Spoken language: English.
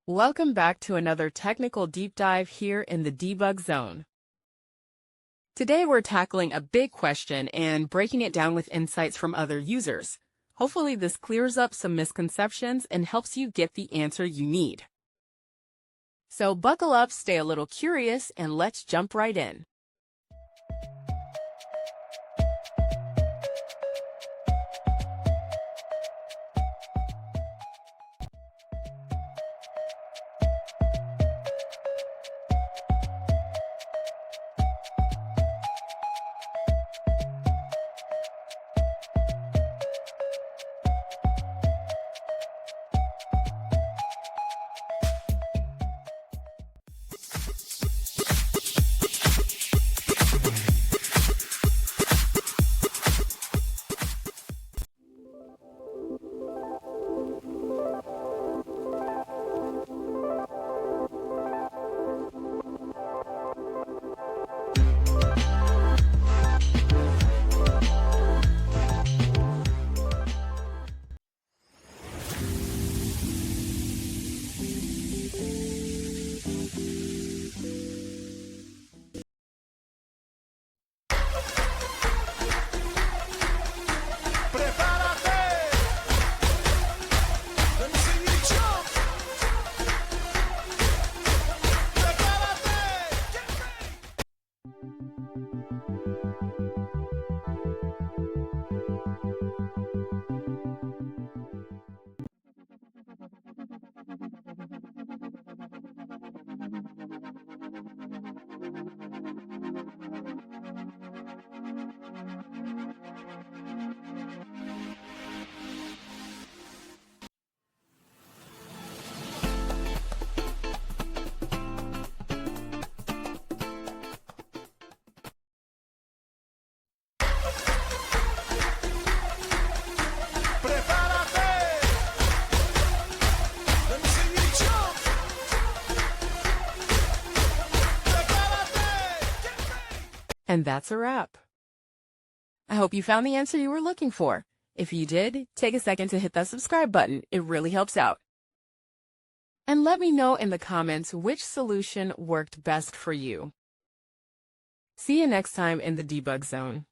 Welcome back to another technical deep dive here in the debug zone. Today we're tackling a big question and breaking it down with insights from other users. Hopefully this clears up some misconceptions and helps you get the answer you need. So buckle up, stay a little curious, and let's jump right in. And that's a wrap. I hope you found the answer you were looking for. If you did, take a second to hit that subscribe button. It really helps out. And let me know in the comments which solution worked best for you. See you next time in the debug zone.